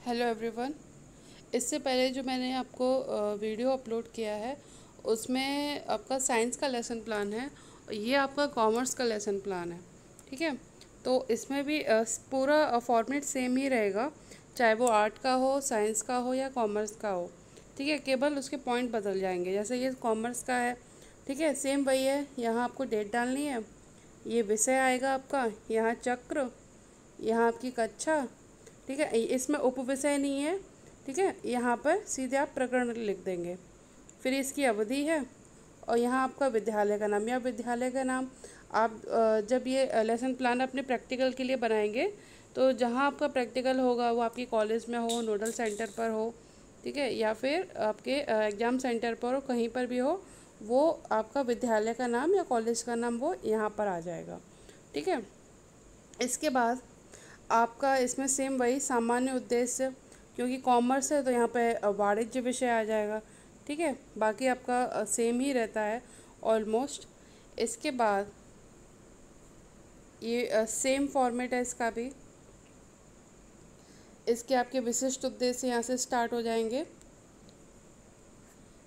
Hello everyone. इससे पहले जो मैंने आपको वीडियो अपलोड किया है उसमें आपका साइंस का लेसन प्लान है और ये आपका कॉमर्स का लेसन प्लान है। ठीक है, तो इसमें भी पूरा फॉर्मेट सेम ही रहेगा, चाहे वो आर्ट का हो, साइंस का हो या कॉमर्स का हो। ठीक है, केवल उसके पॉइंट बदल जाएंगे। जैसे ये कॉमर्स का है, ठीक है, सेम वही है। यहाँ आपको डेट डालनी है, ये विषय आएगा आपका, यहाँ चक्र, यहाँ आपकी कक्षा। ठीक है, इसमें उपविषय नहीं है। ठीक है, यहाँ पर सीधे आप प्रकरण लिख देंगे। फिर इसकी अवधि है और यहाँ आपका विद्यालय का नाम या विद्यालय का नाम। आप जब ये लेसन प्लान अपने प्रैक्टिकल के लिए बनाएंगे तो जहाँ आपका प्रैक्टिकल होगा वो आपके कॉलेज में हो, नोडल सेंटर पर हो, ठीक है, या फिर आपके एग्ज़ाम सेंटर पर हो, कहीं पर भी हो, वो आपका विद्यालय का नाम या कॉलेज का नाम वो यहाँ पर आ जाएगा। ठीक है, इसके बाद आपका इसमें सेम वही सामान्य उद्देश्य, क्योंकि कॉमर्स है तो यहाँ पे वाणिज्य विषय आ जाएगा। ठीक है, बाकी आपका सेम ही रहता है ऑलमोस्ट। इसके बाद ये सेम फॉर्मेट है इसका भी। इसके आपके विशिष्ट उद्देश्य यहाँ से स्टार्ट हो जाएंगे।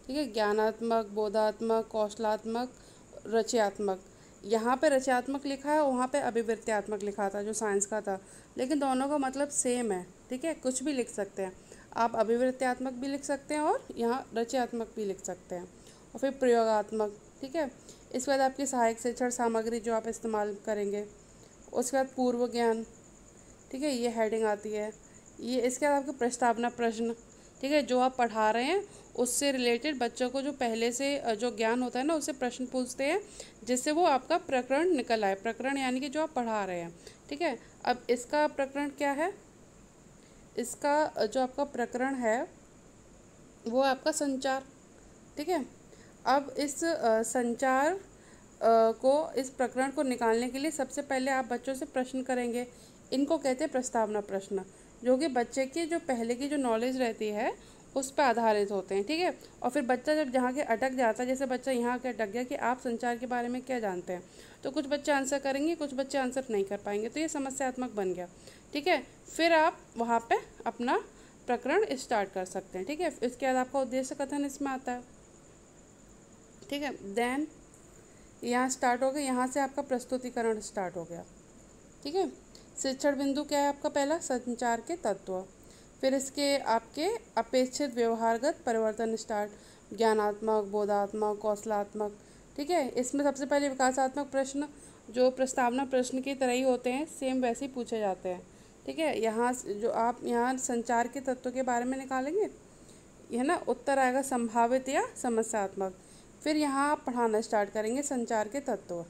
ठीक है, ज्ञानात्मक, बोधात्मक, कौशलात्मक, रचयात्मक। यहाँ पे रचयात्मक लिखा है, वहाँ पे अभिवृत्त्यात्मक लिखा था जो साइंस का था, लेकिन दोनों का मतलब सेम है। ठीक है, कुछ भी लिख सकते हैं आप, अभिवृत्त्यात्मक भी लिख सकते हैं और यहाँ रचयात्मक भी लिख सकते हैं। और फिर प्रयोगात्मक। ठीक है, इसके बाद आपकी सहायक शिक्षण सामग्री जो आप इस्तेमाल करेंगे। उसके बाद पूर्व ज्ञान। ठीक है, ये हेडिंग आती है। ये इसके बाद आपके प्रस्तावना प्रश्न। ठीक है, जो आप पढ़ा रहे हैं उससे रिलेटेड बच्चों को जो पहले से जो ज्ञान होता है ना, उससे प्रश्न पूछते हैं जिससे वो आपका प्रकरण निकल आए। प्रकरण यानी कि जो आप पढ़ा रहे हैं। ठीक है, अब इसका प्रकरण क्या है? इसका जो आपका प्रकरण है वो आपका संचार। ठीक है, अब इस संचार को, इस प्रकरण को निकालने के लिए सबसे पहले आप बच्चों से प्रश्न करेंगे। इनको कहते हैं प्रस्तावना प्रश्न, जो कि बच्चे की जो पहले की जो नॉलेज रहती है उस पर आधारित होते हैं। ठीक है, और फिर बच्चा जब जहाँ के अटक जाता है, जैसे बच्चा यहाँ के अटक गया कि आप संचार के बारे में क्या जानते हैं, तो कुछ बच्चे आंसर करेंगे, कुछ बच्चे आंसर नहीं कर पाएंगे, तो ये समस्यात्मक बन गया। ठीक है, फिर आप वहाँ पे अपना प्रकरण स्टार्ट कर सकते हैं। ठीक है, इसके बाद आपका उद्देश्य कथन इसमें आता है। ठीक है, देन यहाँ स्टार्ट हो गया, यहाँ से आपका प्रस्तुतिकरण स्टार्ट हो गया। ठीक है, शिक्षण बिंदु क्या है आपका? पहला संचार के तत्व। फिर इसके आपके अपेक्षित व्यवहारगत परिवर्तन स्टार्ट, ज्ञानात्मक, बोधात्मक, कौशलात्मक। ठीक है, इसमें सबसे पहले विकासात्मक प्रश्न जो प्रस्तावना प्रश्न की तरह ही होते हैं, सेम वैसे ही पूछे जाते हैं। ठीक है, यहाँ जो आप यहाँ संचार के तत्व के बारे में निकालेंगे, यह ना उत्तर आएगा संभावित या समस्यात्मक। फिर यहाँ आप पढ़ाना स्टार्ट करेंगे संचार के तत्व।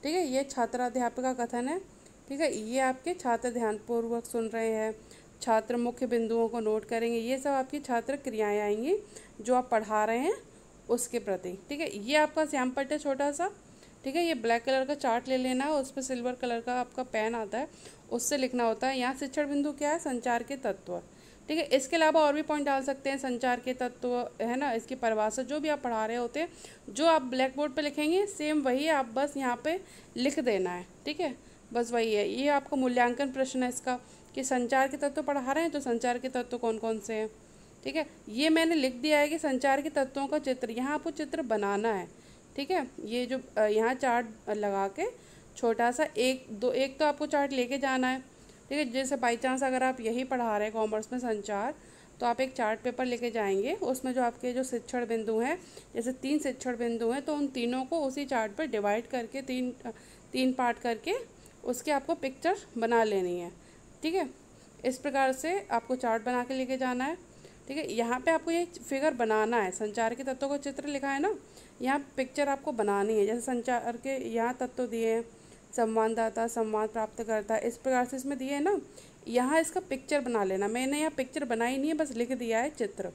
ठीक है, ये छात्र अध्यापक का कथन है। ठीक है, ये आपके छात्र ध्यानपूर्वक सुन रहे हैं, छात्र मुख्य बिंदुओं को नोट करेंगे। ये सब आपकी छात्र क्रियाएं आएंगी जो आप पढ़ा रहे हैं उसके प्रति। ठीक है, ये आपका श्याम पट्ट है छोटा सा। ठीक है, ये ब्लैक कलर का चार्ट ले लेना है, उस पर सिल्वर कलर का आपका पेन आता है, उससे लिखना होता है। यहाँ शिक्षण बिंदु क्या है? संचार के तत्व। ठीक है, इसके अलावा और भी पॉइंट डाल सकते हैं, संचार के तत्व है ना, इसकी परिभाषा जो भी आप पढ़ा रहे होते हैं, जो आप ब्लैक बोर्ड पे लिखेंगे सेम वही आप बस यहाँ पे लिख देना है। ठीक है, बस वही है। ये आपका मूल्यांकन प्रश्न है इसका, कि संचार के तत्व पढ़ा रहे हैं तो संचार के तत्व कौन कौन से हैं। ठीक है, ये मैंने लिख दिया है कि संचार के तत्वों का चित्र, यहाँ आपको चित्र बनाना है। ठीक है, ये जो यहाँ चार्ट लगा के छोटा सा एक तो आपको चार्ट लेके जाना है। ठीक है, जैसे बाई चांस अगर आप यही पढ़ा रहे हैं कॉमर्स में संचार, तो आप एक चार्ट पेपर लेके जाएंगे, उसमें जो आपके जो शिक्षण बिंदु हैं, जैसे 3 शिक्षण बिंदु हैं, तो उन तीनों को उसी चार्ट पर डिवाइड करके तीन पार्ट करके उसके आपको पिक्चर बना लेनी है। ठीक है, इस प्रकार से आपको चार्ट बना के लेके जाना है। ठीक है, यहाँ पे आपको ये फिगर बनाना है, संचार के तत्वों का चित्र लिखा है ना, यहाँ पिक्चर आपको बनानी है। जैसे संचार के यहाँ तत्व दिए हैं, संवाददाता, संवाद प्राप्त करता, इस प्रकार से इसमें दिए है ना, यहाँ इसका पिक्चर बना लेना। मैंने यहाँ पिक्चर बनाई नहीं है, बस लिख दिया है चित्र,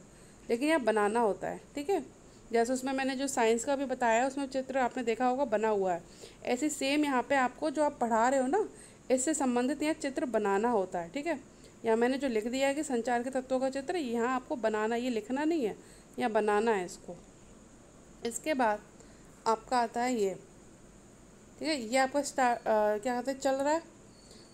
लेकिन यहाँ बनाना होता है। ठीक है, जैसे उसमें मैंने जो साइंस का भी बताया उसमें चित्र आपने देखा होगा बना हुआ है, ऐसे सेम यहाँ पे आपको जो आप पढ़ा रहे हो ना, इससे संबंधित यहाँ चित्र बनाना होता है। ठीक है, यहाँ मैंने जो लिख दिया है कि संचार के तत्वों का चित्र, यहाँ आपको बनाना, ये लिखना नहीं है, यहाँ बनाना है इसको। इसके बाद आपका आता है ये। ठीक है, ये आपका क्या कहते हैं, चल रहा है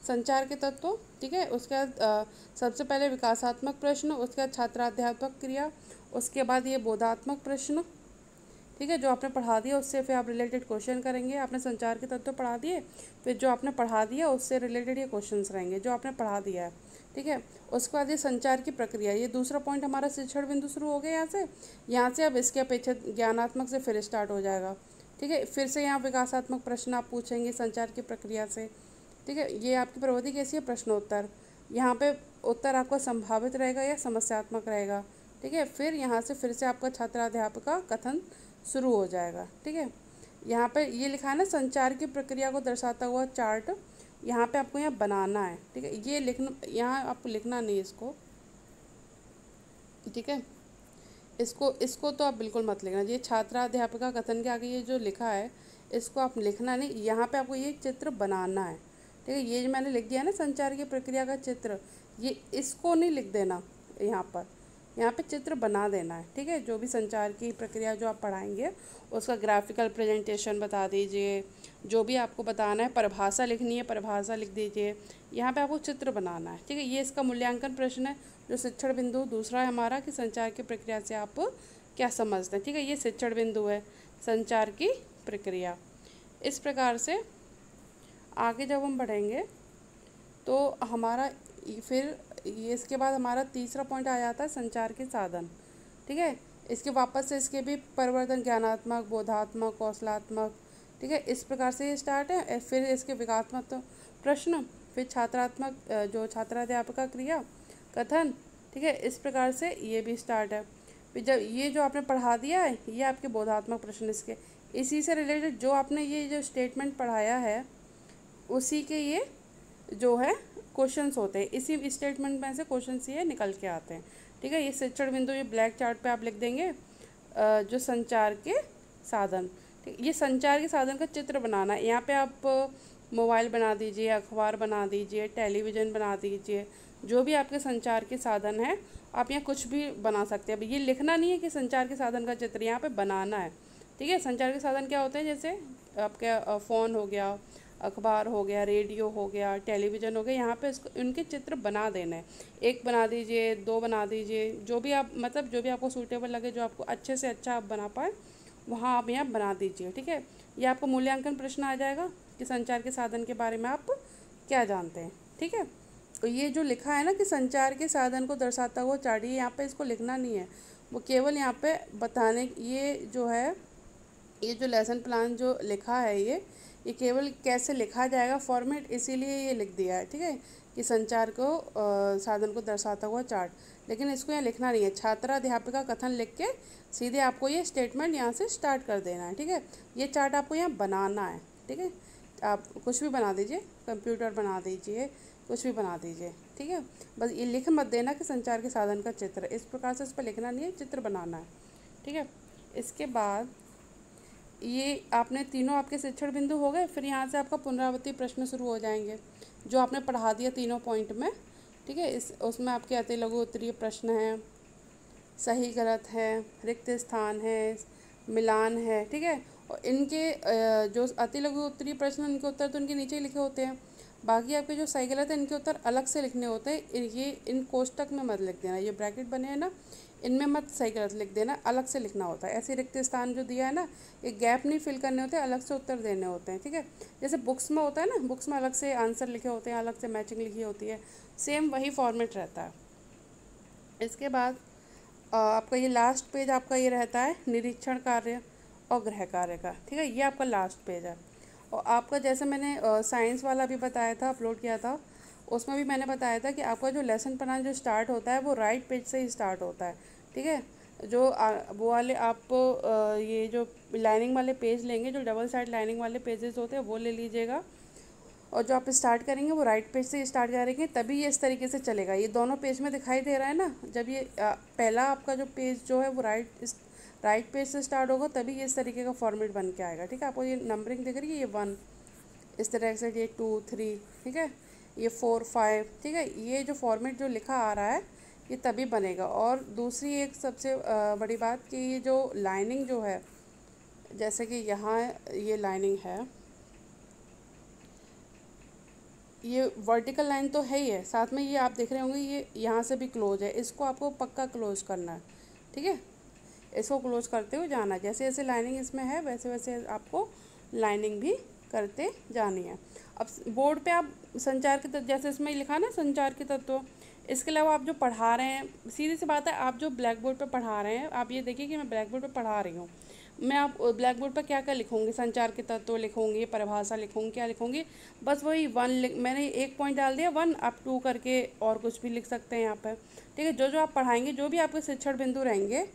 संचार के तत्व, ठीक है। उसके बाद सबसे पहले विकासात्मक प्रश्न, उसके बाद छात्राध्यापक क्रिया, उसके बाद ये बोधात्मक प्रश्न, ठीक है, जो आपने पढ़ा दिया उससे फिर आप रिलेटेड क्वेश्चन करेंगे। आपने संचार के तत्व पढ़ा दिए, फिर जो आपने पढ़ा दिया उससे रिलेटेड ये क्वेश्चंस रहेंगे जो आपने पढ़ा दिया है, ठीक है। उसके बाद ये संचार की प्रक्रिया, ये दूसरा पॉइंट हमारा शिक्षण बिंदु शुरू हो गया यहाँ से अब इसके अपेक्षित ज्ञानात्मक से फिर स्टार्ट हो जाएगा, ठीक है। फिर से यहाँ विकासात्मक प्रश्न आप पूछेंगे संचार की प्रक्रिया से, ठीक है। ये आपकी प्रवृत्ति कैसी है, प्रश्नोत्तर। यहाँ पे उत्तर आपका संभावित रहेगा या समस्यात्मक रहेगा, ठीक है। फिर यहाँ से फिर से आपका छात्राध्यापक का कथन शुरू हो जाएगा, ठीक है। यहाँ पे ये लिखा है ना, संचार की प्रक्रिया को दर्शाता हुआ चार्ट, यहाँ पे आपको यहाँ बनाना है, ठीक है। ये लिखना, यहाँ आपको लिखना नहीं इसको, ठीक है। इसको इसको तो आप बिल्कुल मत लिखना। ये छात्राध्यापिका कथन के आगे ये जो लिखा है इसको आप लिखना नहीं, यहाँ पे आपको ये चित्र बनाना है, ठीक है। ये जो मैंने लिख दिया है ना संचार की प्रक्रिया का चित्र, ये इसको नहीं लिख देना यहाँ पर, यहाँ पे चित्र बना देना है, ठीक है। जो भी संचार की प्रक्रिया जो आप पढ़ाएंगे उसका ग्राफिकल प्रेजेंटेशन बता दीजिए, जो भी आपको बताना है, परिभाषा लिखनी है परिभाषा लिख दीजिए, यहाँ पे आपको चित्र बनाना है, ठीक है। ये इसका मूल्यांकन प्रश्न है जो शिक्षण बिंदु दूसरा है हमारा, कि संचार की प्रक्रिया से आप क्या समझते हैं, ठीक है। ये शिक्षण बिंदु है, संचार की प्रक्रिया। इस प्रकार से आगे जब हम बढ़ेंगे तो हमारा फिर ये इसके बाद हमारा तीसरा पॉइंट आ जाता है संचार के साधन, ठीक है। इसके वापस से इसके भी परिवर्तन ज्ञानात्मक, बोधात्मक, कौशलात्मक, ठीक है। इस प्रकार से ये स्टार्ट है। फिर इसके विकासात्मक प्रश्न, फिर छात्रात्मक जो छात्राध्यापका क्रिया, कथन, ठीक है। इस प्रकार से ये भी स्टार्ट है। फिर जब ये जो आपने पढ़ा दिया है ये आपके बोधात्मक प्रश्न, इसके इसी से रिलेटेड जो आपने ये जो स्टेटमेंट पढ़ाया है उसी के ये जो है क्वेश्चंस होते हैं, इसी स्टेटमेंट में से क्वेश्चंस ये निकल के आते हैं, ठीक है। ये शिक्षण बिंदु ये ब्लैक चार्ट पे आप लिख देंगे जो संचार के साधन, ठीक। ये संचार के साधन का चित्र बनाना है। यहाँ पे आप मोबाइल बना दीजिए, अखबार बना दीजिए, टेलीविज़न बना दीजिए, जो भी आपके संचार के साधन हैं आप यहाँ कुछ भी बना सकते हैं। अब ये लिखना नहीं है कि संचार के साधन का चित्र, यहाँ पे बनाना है, ठीक है। संचार के साधन क्या होते हैं, जैसे आपके फ़ोन हो गया, अखबार हो गया, रेडियो हो गया, टेलीविज़न हो गया, यहाँ पे इसको इनके चित्र बना देना है। एक बना दीजिए, दो बना दीजिए, जो भी आप मतलब जो भी आपको सूटेबल लगे, जो आपको अच्छे से अच्छा आप बना पाए वहाँ आप यहाँ बना दीजिए, ठीक है। ये आपको मूल्यांकन प्रश्न आ जाएगा कि संचार के साधन के बारे में आप क्या जानते हैं, ठीक है। तो ये जो लिखा है ना कि संचार के साधन को दर्शाता हुआ चार्ट, ये यहाँ पे इसको लिखना नहीं है, वो केवल यहाँ पे बताने, ये जो है ये जो लेसन प्लान जो लिखा है ये केवल कैसे लिखा जाएगा फॉर्मेट, इसीलिए ये लिख दिया है, ठीक है, कि संचार को साधन को दर्शाता हुआ चार्ट। लेकिन इसको यहाँ लिखना नहीं है, छात्राध्यापिका कथन लिख के सीधे आपको ये स्टेटमेंट यहाँ से स्टार्ट कर देना है, ठीक है। ये चार्ट आपको यहाँ बनाना है, ठीक है। आप कुछ भी बना दीजिए, कंप्यूटर बना दीजिए, कुछ भी बना दीजिए, ठीक है। बस ये लिख मत देना कि संचार के साधन का चित्र, इस प्रकार से इस पर लिखना नहीं है, चित्र बनाना है, ठीक है। इसके बाद ये आपने तीनों आपके शिक्षण बिंदु हो गए। फिर यहाँ से आपका पुनरावृत्ति प्रश्न शुरू हो जाएंगे जो आपने पढ़ा दिया तीनों पॉइंट में, ठीक है। इस उसमें आपके अति लघु उत्तरीय प्रश्न हैं, सही गलत है, रिक्त स्थान है, मिलान है, ठीक है। और इनके जो अति लघु उत्तरीय प्रश्न इनके उत्तर तो इनके नीचे ही लिखे होते हैं, बाकी आपके जो सही गलत है इनके उत्तर अलग से लिखने होते हैं। ये इन कोष्टक में मत लिख देना, ये ब्रैकेट बने हैं ना इनमें मत सही गलत लिख देना, अलग से लिखना होता है। ऐसे रिक्त स्थान जो दिया है ना, ये गैप नहीं फिल करने होते, अलग से उत्तर देने होते हैं, ठीक है। जैसे बुक्स में होता है ना, बुक्स में अलग से आंसर लिखे होते हैं, अलग से मैचिंग लिखी होती है, सेम वही फॉर्मेट रहता है। इसके बाद आपका ये लास्ट पेज आपका ये रहता है निरीक्षण कार्य और गृह कार्य का, ठीक है। ये आपका लास्ट पेज है। और आपका जैसे मैंने साइंस वाला भी बताया था, अपलोड किया था, उसमें भी मैंने बताया था कि आपका जो लेसन प्लान जो स्टार्ट होता है वो राइट पेज से ही स्टार्ट होता है, ठीक है। जो वो वाले आप ये जो लाइनिंग वाले पेज लेंगे, जो डबल साइड लाइनिंग वाले पेजेस होते हैं वो ले लीजिएगा, और जो आप स्टार्ट करेंगे वो राइट पेज से स्टार्ट करेंगे, तभी ये इस तरीके से चलेगा। ये दोनों पेज में दिखाई दे रहा है ना, जब ये पहला आपका जो पेज जो है वो राइट पेज से स्टार्ट होगा, तभी ये इस तरीके का फॉर्मेट बन के आएगा, ठीक है। आपको ये नंबरिंग दिख रही है, ये 1 इस तरह से, ये 2 3, ठीक है, ये 4 5, ठीक है। ये जो फॉर्मेट जो लिखा आ रहा है ये तभी बनेगा। और दूसरी एक सबसे बड़ी बात कि ये जो लाइनिंग जो है, जैसे कि यहाँ ये लाइनिंग है, ये वर्टिकल लाइन तो है ही है, साथ में ये आप देख रहे होंगे ये यहाँ से भी क्लोज है, इसको आपको पक्का क्लोज करना है। ठीक है, इसको क्लोज करते हुए जाना है। जैसे जैसे लाइनिंग इसमें है वैसे वैसे आपको लाइनिंग भी करते जानी है। अब बोर्ड पे आप संचार के तत्व, जैसे इसमें लिखा ना संचार के तत्व, इसके अलावा आप जो पढ़ा रहे हैं, सीधी सी बात है, आप जो ब्लैक बोर्ड पर पढ़ा रहे हैं, आप ये देखिए कि मैं ब्लैक बोर्ड पर पढ़ा रही हूँ, मैं आप ब्लैक बोर्ड पर क्या क्या लिखूँगी, संचार के तत्व लिखूँगी, परिभाषा लिखूँगी, क्या लिखूँगी, बस वही मैंने एक पॉइंट डाल दिया 1 up to करके, और कुछ भी लिख सकते हैं यहाँ पर। ठीक है, जो जो आप पढ़ाएंगे, जो भी आपके शिक्षण बिंदु रहेंगे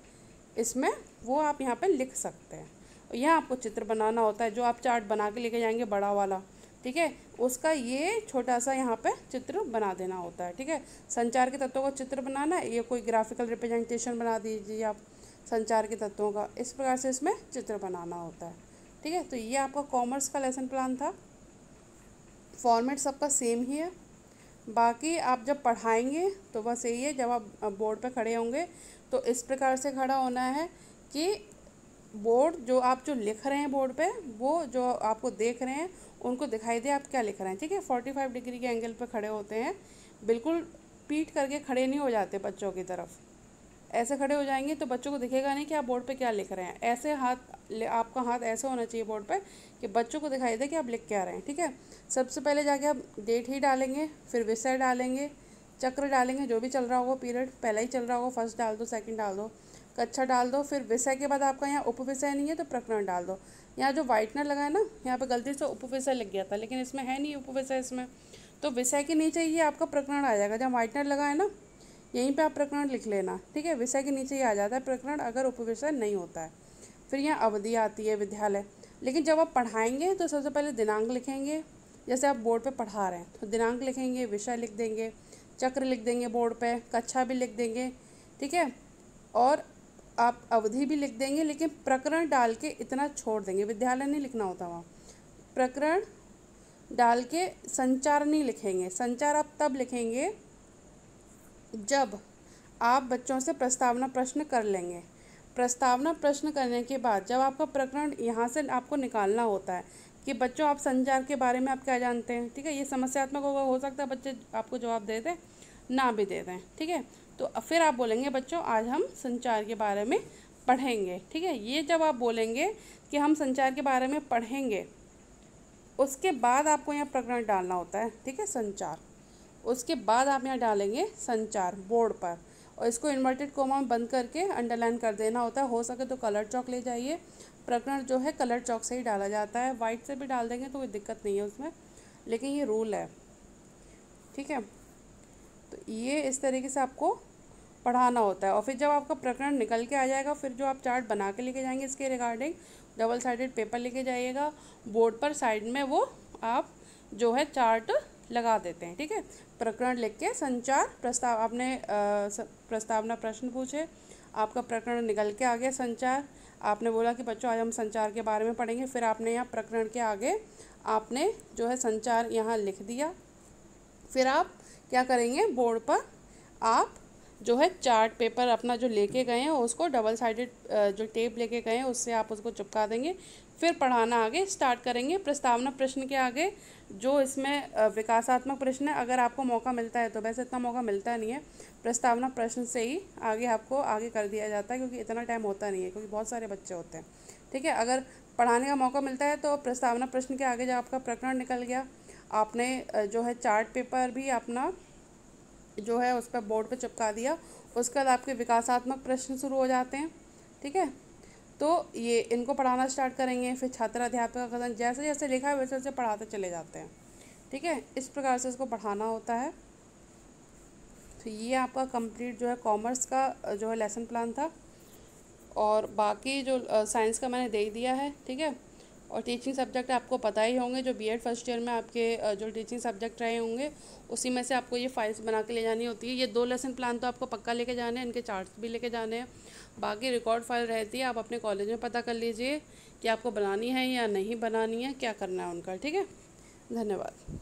इसमें, वो आप यहाँ पे लिख सकते हैं। और यहाँ आपको चित्र बनाना होता है, जो आप चार्ट बना के लेके जाएंगे बड़ा वाला, ठीक है, उसका ये छोटा सा यहाँ पे चित्र बना देना होता है। ठीक है, संचार के तत्वों का चित्र बनाना है, ये कोई ग्राफिकल रिप्रेजेंटेशन बना दीजिए आप संचार के तत्वों का, इस प्रकार से इसमें चित्र बनाना होता है। ठीक है, तो ये आपका कॉमर्स का लेसन प्लान था। फॉर्मेट सबका सेम ही है। बाकी आप जब पढ़ाएंगे तो बस यही है, जब आप बोर्ड पे खड़े होंगे तो इस प्रकार से खड़ा होना है कि बोर्ड जो लिख रहे हैं बोर्ड पे, वो जो आपको देख रहे हैं उनको दिखाई दे आप क्या लिख रहे हैं। ठीक है, 45 डिग्री के एंगल पे खड़े होते हैं, बिल्कुल पीठ करके खड़े नहीं हो जाते बच्चों की तरफ। ऐसे खड़े हो जाएंगे तो बच्चों को दिखेगा नहीं कि आप बोर्ड पे क्या लिख रहे हैं। ऐसे आपका हाथ ऐसे होना चाहिए बोर्ड पे कि बच्चों को दिखाई दे कि आप लिख क्या रहे हैं। ठीक है, सबसे पहले जाके आप डेट ही डालेंगे, फिर विषय डालेंगे, चक्र डालेंगे, जो भी चल रहा होगा पीरियड, पहला ही चल रहा होगा, फर्स्ट डाल दो, सेकंड डाल दो, कक्षा डाल दो, फिर विषय के बाद आपका यहाँ उपविषय नहीं है तो प्रकरण डाल दो। यहाँ जो वाइटनर लगा है ना, यहाँ पे गलती से उपविषय लिख गया था, लेकिन इसमें है नहीं उपविषय इसमें, तो विषय के नीचे ये आपका प्रकरण आ जाएगा। जहाँ वाइटनर लगा है ना, यहीं पे आप प्रकरण लिख लेना। ठीक है, विषय के नीचे ही आ जाता है प्रकरण, अगर उपविषय नहीं होता है। फिर यहाँ अवधि आती है, विद्यालय। लेकिन जब आप पढ़ाएंगे तो सबसे पहले दिनांक लिखेंगे, जैसे आप बोर्ड पे पढ़ा रहे हैं तो दिनांक लिखेंगे, विषय लिख देंगे, चक्र लिख देंगे बोर्ड पे, कक्षा भी लिख देंगे। ठीक है, और आप अवधि भी लिख देंगे, लेकिन प्रकरण डाल के इतना छोड़ देंगे, विद्यालय नहीं लिखना होता वहाँ, प्रकरण डाल के संचार नहीं लिखेंगे। संचार आप तब लिखेंगे जब आप बच्चों से प्रस्तावना प्रश्न कर लेंगे। प्रस्तावना प्रश्न करने के बाद जब आपका प्रकरण यहाँ से आपको निकालना होता है कि बच्चों आप संचार के बारे में आप क्या जानते हैं। ठीक है, ये समस्यात्मक होगा, हो सकता है बच्चे आपको जवाब दे दें, ना भी दे दें। ठीक है, तो फिर आप बोलेंगे बच्चों आज हम संचार के बारे में पढ़ेंगे। ठीक है, ये जब आप बोलेंगे कि हम संचार के बारे में पढ़ेंगे, उसके बाद आपको यहाँ प्रकरण डालना होता है। ठीक है, संचार, उसके बाद आप यहाँ डालेंगे संचार बोर्ड पर, और इसको इन्वर्टेड कोमा में बंद करके अंडरलाइन कर देना होता है। हो सके तो कलर चॉक ले जाइए, प्रकरण जो है कलर चॉक से ही डाला जाता है, वाइट से भी डाल देंगे तो कोई दिक्कत नहीं है उसमें, लेकिन ये रूल है। ठीक है, तो ये इस तरीके से आपको पढ़ाना होता है। और फिर जब आपका प्रकरण निकल के आ जाएगा, फिर जो आप चार्ट बना के लेके जाएंगे इसके रिगार्डिंग, डबल साइडेड पेपर लेके जाइएगा, बोर्ड पर साइड में वो आप जो है चार्ट लगा देते हैं। ठीक है, प्रकरण लिख के संचार प्रस्ताव, आपने प्रस्तावना प्रश्न पूछे, आपका प्रकरण निकल के आ गया संचार, आपने बोला कि बच्चों आज हम संचार के बारे में पढ़ेंगे, फिर आपने यहाँ प्रकरण के आगे आपने जो है संचार यहाँ लिख दिया। फिर आप क्या करेंगे, बोर्ड पर आप जो है चार्ट पेपर अपना जो लेके गए हैं उसको डबल साइडेड जो टेप लेके गए हैं उससे आप उसको चिपका देंगे। फिर पढ़ाना आगे स्टार्ट करेंगे। प्रस्तावना प्रश्न के आगे जो इसमें विकासात्मक प्रश्न है, अगर आपको मौका मिलता है तो, वैसे इतना मौका मिलता नहीं है, प्रस्तावना प्रश्न से ही आगे आपको आगे कर दिया जाता है, क्योंकि इतना टाइम होता नहीं है, क्योंकि बहुत सारे बच्चे होते हैं। ठीक है, अगर पढ़ाने का मौका मिलता है तो प्रस्तावना प्रश्न के आगे जब आपका प्रकरण निकल गया, आपने जो है चार्ट पेपर भी अपना जो है उस पर बोर्ड पे चिपका दिया, उसके बाद आपके विकासात्मक प्रश्न शुरू हो जाते हैं। ठीक है, तो ये इनको पढ़ाना स्टार्ट करेंगे, फिर छात्र अध्यापक का कथन, जैसे जैसे लिखा है वैसे वैसे पढ़ाते चले जाते हैं। ठीक है, इस प्रकार से इसको पढ़ाना होता है। तो ये आपका कंप्लीट जो है कॉमर्स का जो है लेसन प्लान था, और बाकी जो साइंस का मैंने दे दिया है। ठीक है, और टीचिंग सब्जेक्ट आपको पता ही होंगे, जो बीएड फर्स्ट ईयर में आपके जो टीचिंग सब्जेक्ट रहे होंगे उसी में से आपको ये फाइल्स बना के ले जानी होती है। ये 2 लेसन प्लान तो आपको पक्का लेके जाने हैं, इनके चार्ट्स भी लेके जाने हैं। बाकी रिकॉर्ड फाइल रहती है, आप अपने कॉलेज में पता कर लीजिए कि आपको बनानी है या नहीं बनानी है, क्या करना है उनका। ठीक है, धन्यवाद।